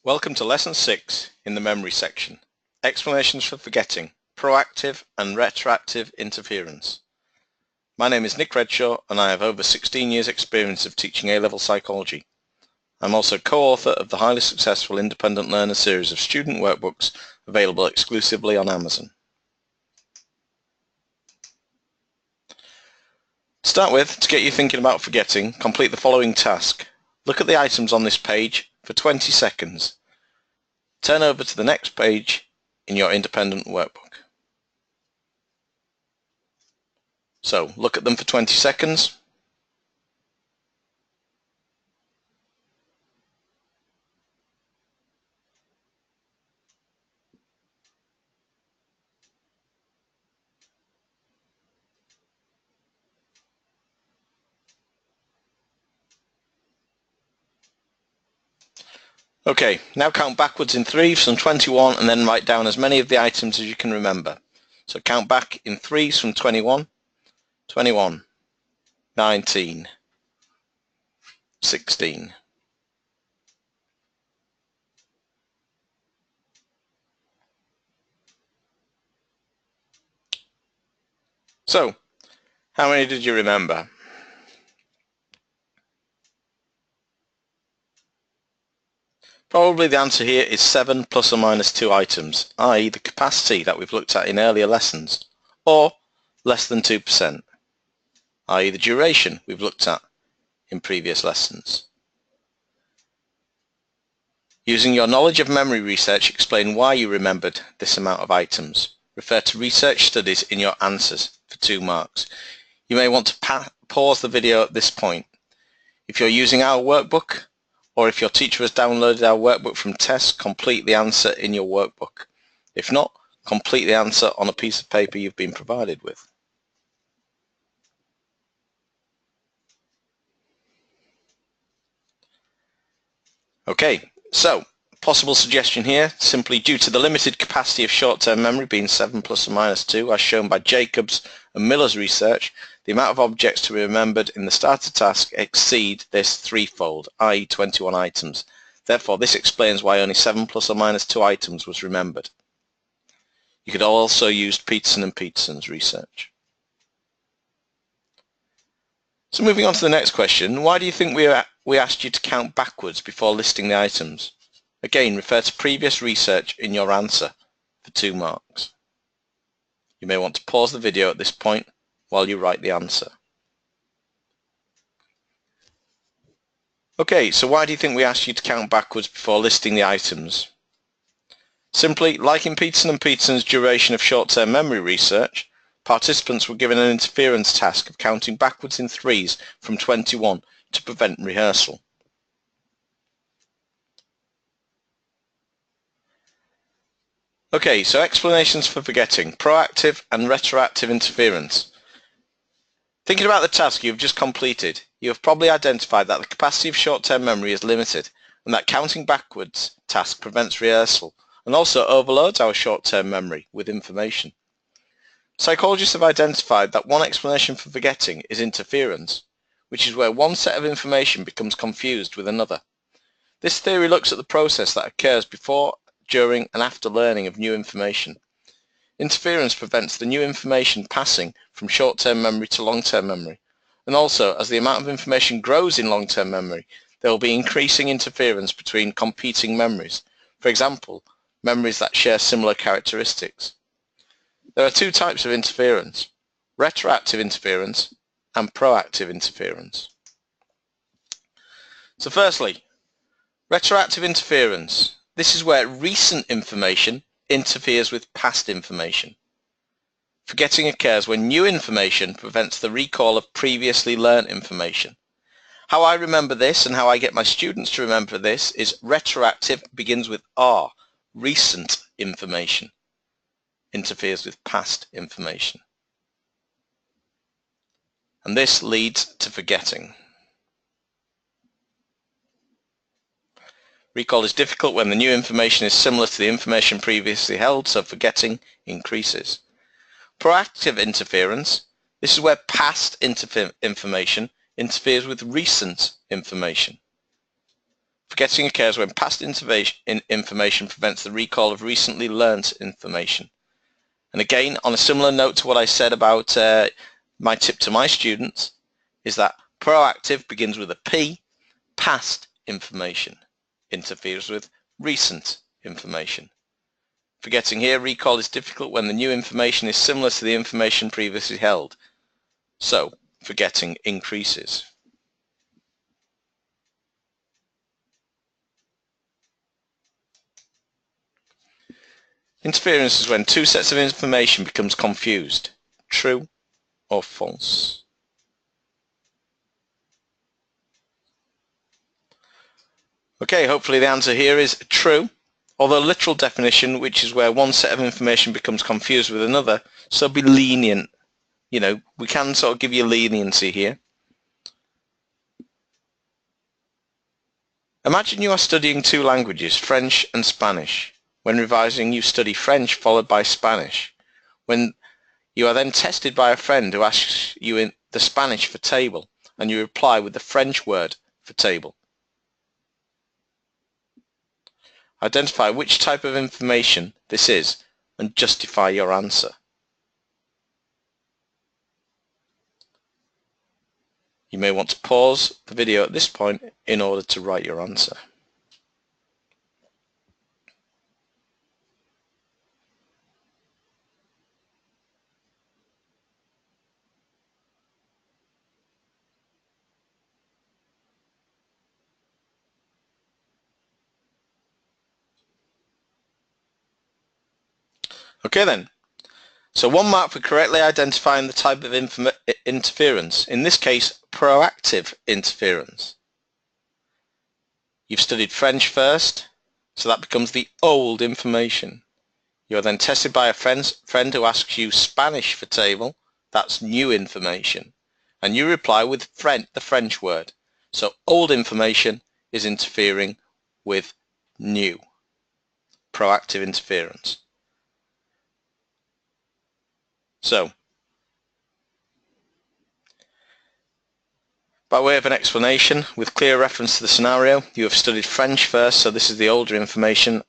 Welcome to Lesson 6 in the Memory section, Explanations for Forgetting, Proactive and Retroactive Interference. My name is Nick Redshaw and I have over 16 years experience of teaching A-level psychology. I'm also co-author of the highly successful Independent Learner series of student workbooks available exclusively on Amazon. To start with, to get you thinking about forgetting, complete the following task. Look at the items on this page for 20 seconds. Turn over to the next page in your independent workbook. So, look at them for 20 seconds. Okay, now count backwards in 3s from 21 and then write down as many of the items as you can remember. So count back in 3s from 21, 21, 19, 16. So, how many did you remember? Probably the answer here is 7 plus or minus 2 items, i.e. the capacity that we've looked at in earlier lessons, or less than 2%, i.e. the duration we've looked at in previous lessons. Using your knowledge of memory research, explain why you remembered this amount of items. Refer to research studies in your answers for 2 marks. You may want to pause the video at this point. If you're using our workbook, or if your teacher has downloaded our workbook from tests, complete the answer in your workbook. If not, complete the answer on a piece of paper you've been provided with. Okay, so possible suggestion here, simply due to the limited capacity of short-term memory being 7 plus or minus 2, as shown by Jacobs and Miller's research, the amount of objects to be remembered in the starter task exceed this threefold, i.e. 21 items. Therefore, this explains why only 7 plus or minus 2 items was remembered. You could also use Peterson and Peterson's research. So moving on to the next question, why do you think we asked you to count backwards before listing the items? Again, refer to previous research in your answer for 2 marks. You may want to pause the video at this point while you write the answer. Okay, so why do you think we asked you to count backwards before listing the items? Simply, like in Peterson and Peterson's duration of short-term memory research, participants were given an interference task of counting backwards in 3s from 21 to prevent rehearsal. Okay, so explanations for forgetting, proactive and retroactive interference. Thinking about the task you've just completed, you have probably identified that the capacity of short-term memory is limited and that counting backwards task prevents rehearsal and also overloads our short-term memory with information. Psychologists have identified that one explanation for forgetting is interference, which is where one set of information becomes confused with another. This theory looks at the process that occurs before, during and after learning of new information. Interference prevents the new information passing from short-term memory to long-term memory, and also as the amount of information grows in long-term memory, there will be increasing interference between competing memories, for example, memories that share similar characteristics. There are 2 types of interference, retroactive interference and proactive interference. So firstly, retroactive interference. This is where recent information interferes with past information. Forgetting occurs when new information prevents the recall of previously learned information. How I remember this and how I get my students to remember this is retroactive begins with R, recent information, interferes with past information. And this leads to forgetting. Recall is difficult when the new information is similar to the information previously held, so forgetting increases. Proactive interference, this is where past information interferes with recent information. Forgetting occurs when past information prevents the recall of recently learnt information. And again, on a similar note to what I said about my tip to my students, is that proactive begins with a P, past information, interferes with recent information. Forgetting here, recall is difficult when the new information is similar to the information previously held. So, forgetting increases. Interference is when two sets of information becomes confused. True or false? Okay, hopefully the answer here is true. Although literal definition, which is where one set of information becomes confused with another, so be lenient. You know, we can sort of give you leniency here. Imagine you are studying two languages, French and Spanish. When revising, you study French followed by Spanish. When you are then tested by a friend who asks you in the Spanish for table, and you reply with the French word for table. Identify which type of information this is and justify your answer. You may want to pause the video at this point in order to write your answer. Okay then, so 1 mark for correctly identifying the type of interference, in this case proactive interference. You've studied French first, so that becomes the old information. You are then tested by a friend who asks you Spanish for table, that's new information, and you reply with the French word. So old information is interfering with new, proactive interference. So, by way of an explanation, with clear reference to the scenario, you have studied French first, so this is the older information,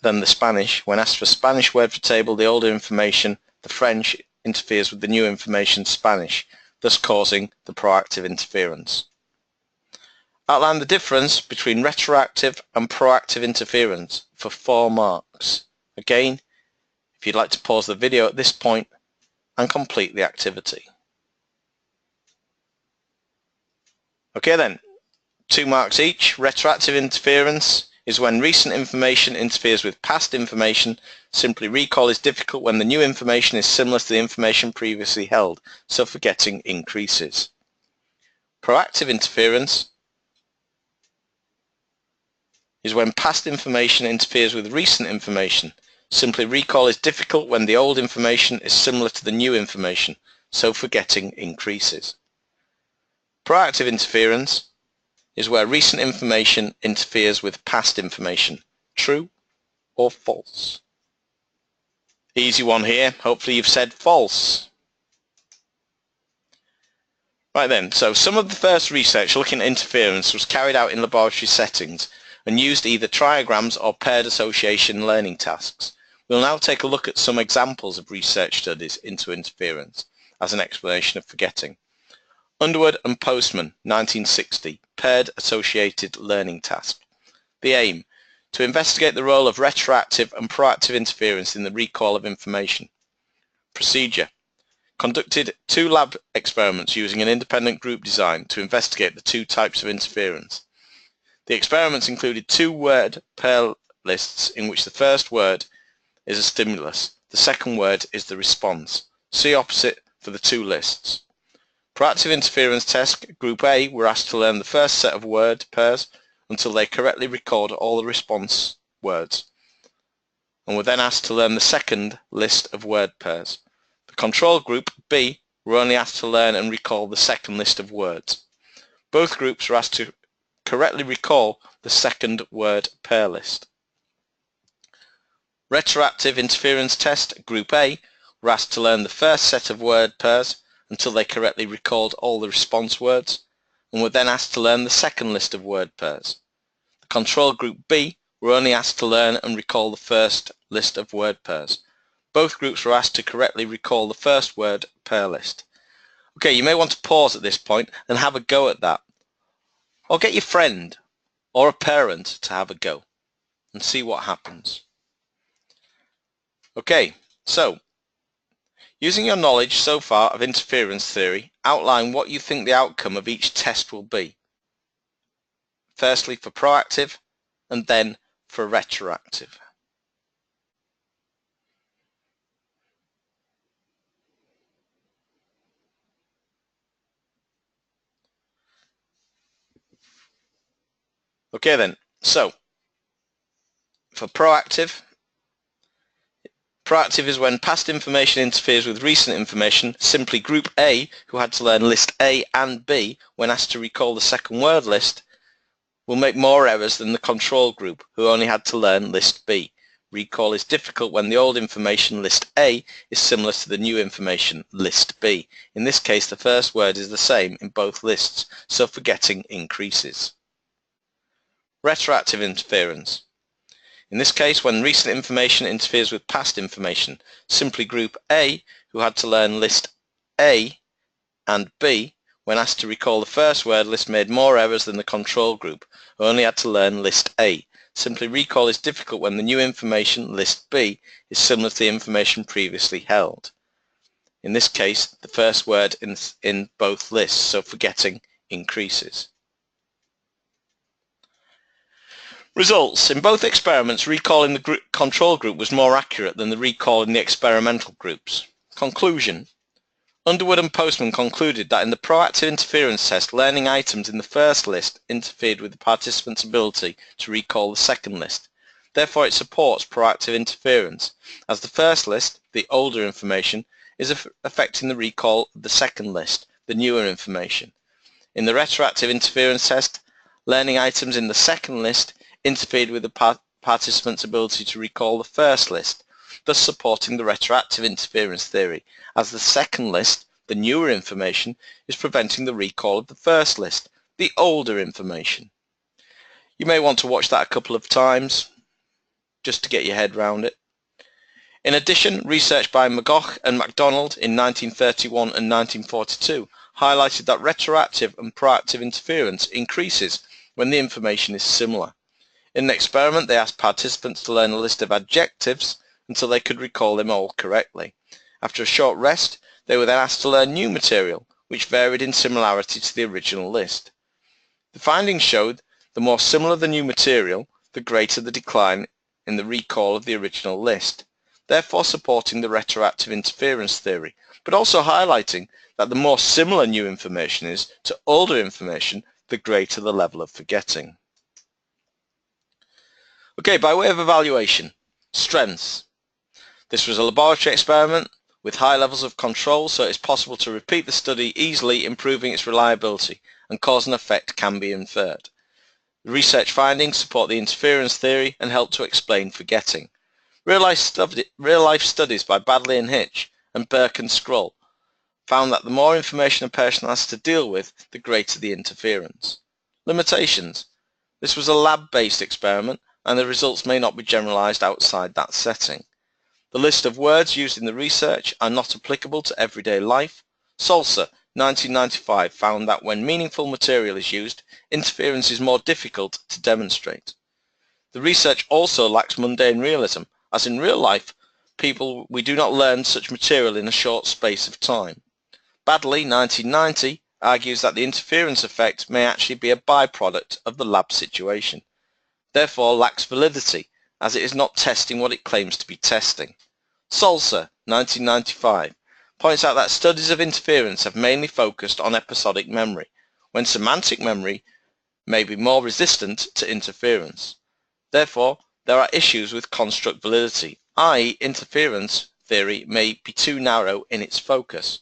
then the Spanish. When asked for Spanish word for table, the older information, the French, interferes with the new information, Spanish, thus causing the proactive interference. Outline the difference between retroactive and proactive interference for 4 marks. Again, if you'd like to pause the video at this point and complete the activity. Okay then, 2 marks each. Retroactive interference is when recent information interferes with past information. Simply recall is difficult when the new information is similar to the information previously held, so forgetting increases. Proactive interference is when past information interferes with recent information. Simply recall is difficult when the old information is similar to the new information, so forgetting increases. Proactive interference is where recent information interferes with past information. True or false? Easy one here. Hopefully you've said false. Right then, so some of the first research looking at interference was carried out in laboratory settings and used either trigrams or paired association learning tasks. We'll now take a look at some examples of research studies into interference as an explanation of forgetting. Underwood and Postman, 1960, paired associated learning task. The aim, to investigate the role of retroactive and proactive interference in the recall of information. Procedure, conducted 2 lab experiments using an independent group design to investigate the 2 types of interference. The experiments included 2 word pair lists in which the first word is a stimulus, the second word is the response. See opposite for the 2 lists. Proactive interference test, Group A were asked to learn the first set of word pairs until they correctly record all the response words, and were then asked to learn the second list of word pairs. The control group, B, were only asked to learn and recall the second list of words. Both groups were asked to correctly recall the second word pair list. Retroactive interference test, Group A, were asked to learn the first set of word pairs until they correctly recalled all the response words, and were then asked to learn the second list of word pairs. The control group B were only asked to learn and recall the first list of word pairs. Both groups were asked to correctly recall the first word pair list. Okay, you may want to pause at this point and have a go at that. Or get your friend or a parent to have a go and see what happens. Okay, so using your knowledge so far of interference theory, outline what you think the outcome of each test will be. Firstly for proactive and then for retroactive. Okay then, so for proactive is when past information interferes with recent information. Simply group A, who had to learn list A and B when asked to recall the second word list, will make more errors than the control group, who only had to learn list B. Recall is difficult when the old information list A is similar to the new information list B. In this case, the first word is the same in both lists, so forgetting increases. Retroactive interference. In this case, when recent information interferes with past information, simply group A, who had to learn list A and B, when asked to recall the first word list, made more errors than the control group, who only had to learn list A. Simply recall is difficult when the new information, list B, is similar to the information previously held. In this case, the first word in both lists, so forgetting increases. Results. In both experiments, recall in the control group was more accurate than the recall in the experimental groups. Conclusion. Underwood and Postman concluded that in the proactive interference test, learning items in the first list interfered with the participant's ability to recall the second list. Therefore, it supports proactive interference, as the first list, the older information, is affecting the recall of the second list, the newer information. In the retroactive interference test, learning items in the second list interfered with the participant's ability to recall the first list, thus supporting the retroactive interference theory, as the second list, the newer information, is preventing the recall of the first list, the older information. You may want to watch that a couple of times just to get your head around it. In addition, research by McGough and MacDonald in 1931 and 1942 highlighted that retroactive and proactive interference increases when the information is similar. In an experiment, they asked participants to learn a list of adjectives until they could recall them all correctly. After a short rest, they were then asked to learn new material, which varied in similarity to the original list. The findings showed the more similar the new material, the greater the decline in the recall of the original list, therefore supporting the retroactive interference theory, but also highlighting that the more similar new information is to older information, the greater the level of forgetting. Okay, by way of evaluation, strengths. This was a laboratory experiment with high levels of control, so it is possible to repeat the study easily, improving its reliability, and cause and effect can be inferred. The research findings support the interference theory and help to explain forgetting. Real-life studies by Badley and Hitch and Burke and Scroll found that the more information a person has to deal with, the greater the interference. Limitations. This was a lab-based experiment, and the results may not be generalized outside that setting. The list of words used in the research are not applicable to everyday life. Salsa, 1995, found that when meaningful material is used, interference is more difficult to demonstrate. The research also lacks mundane realism, as in real life, we do not learn such material in a short space of time. Badley, 1990, argues that the interference effect may actually be a byproduct of the lab situation, therefore lacks validity, as it is not testing what it claims to be testing. Salsa, 1995, points out that studies of interference have mainly focused on episodic memory, when semantic memory may be more resistant to interference. Therefore, there are issues with construct validity, i.e. interference theory may be too narrow in its focus.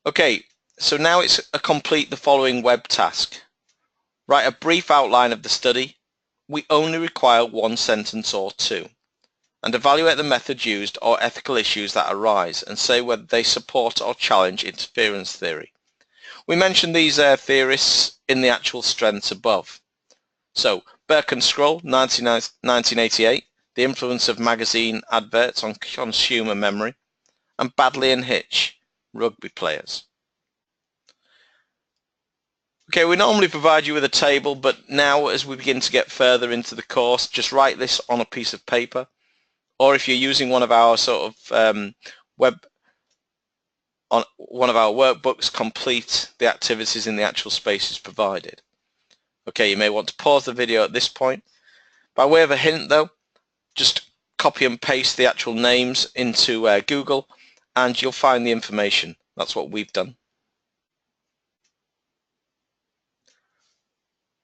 Okay, so now it's complete the following web task. Write a brief outline of the study. We only require one sentence or two. And evaluate the methods used or ethical issues that arise and say whether they support or challenge interference theory. We mentioned these theorists in the actual strengths above. So, Burke and Scroll, 1988, the influence of magazine adverts on consumer memory, and Badley and Hitch, rugby players. Okay, we normally provide you with a table, but now as we begin to get further into the course, just write this on a piece of paper, or if you're using one of our sort of one of our workbooks, complete the activities in the actual spaces provided. Okay, you may want to pause the video at this point. By way of a hint though, just copy and paste the actual names into Google and you'll find the information. That's what we've done.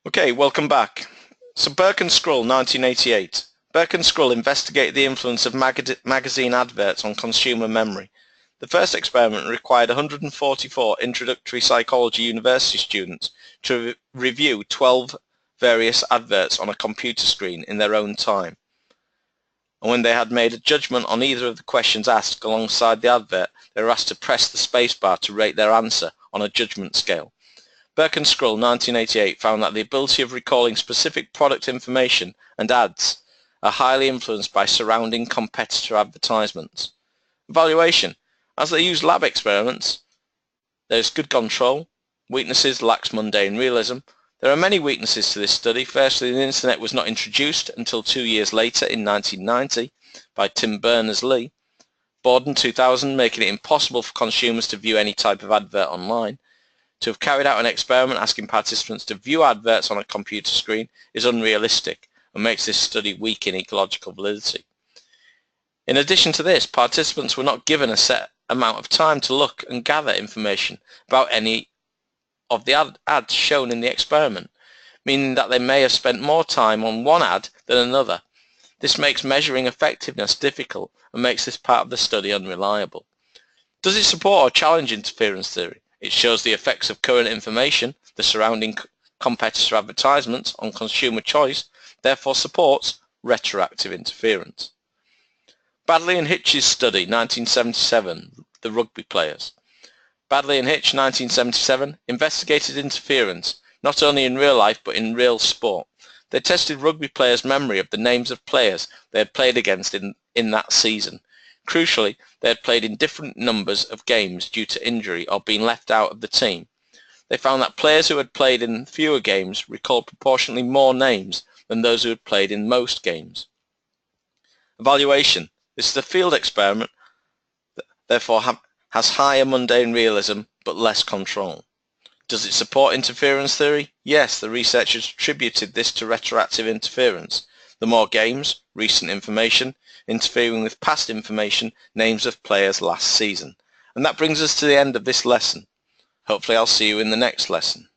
Okay, welcome back. So Burke and Scroll, 1988. Burke and Scroll investigated the influence of magazine adverts on consumer memory. The first experiment required 144 introductory psychology university students to review 12 various adverts on a computer screen in their own time. And when they had made a judgment on either of the questions asked alongside the advert, they were asked to press the spacebar to rate their answer on a judgment scale. Burke and Scroll, 1988, found that the ability of recalling specific product information and ads are highly influenced by surrounding competitor advertisements. Evaluation. As they used lab experiments, there is good control. Weaknesses: lacks mundane realism. There are many weaknesses to this study. Firstly, the internet was not introduced until 2 years later in 1990 by Tim Berners-Lee. Borden, 2000, making it impossible for consumers to view any type of advert online. To have carried out an experiment asking participants to view adverts on a computer screen is unrealistic and makes this study weak in ecological validity. In addition to this, participants were not given a set amount of time to look and gather information about any of the ads shown in the experiment, meaning that they may have spent more time on one ad than another. This makes measuring effectiveness difficult and makes this part of the study unreliable. Does it support or challenge interference theory? It shows the effects of current information, the surrounding competitor advertisements, on consumer choice, therefore supports retroactive interference. Badley and Hitch's study, 1977, the rugby players. Badley and Hitch, 1977, investigated interference, not only in real life but in real sport. They tested rugby players' memory of the names of players they had played against in that season. Crucially, they had played in different numbers of games due to injury or being left out of the team. They found that players who had played in fewer games recalled proportionally more names than those who had played in most games. Evaluation. This is a field experiment, therefore has higher mundane realism but less control. Does it support interference theory? Yes, the researchers attributed this to retroactive interference. The more games, recent information, interfering with past information, names of players last season. And that brings us to the end of this lesson. Hopefully I'll see you in the next lesson.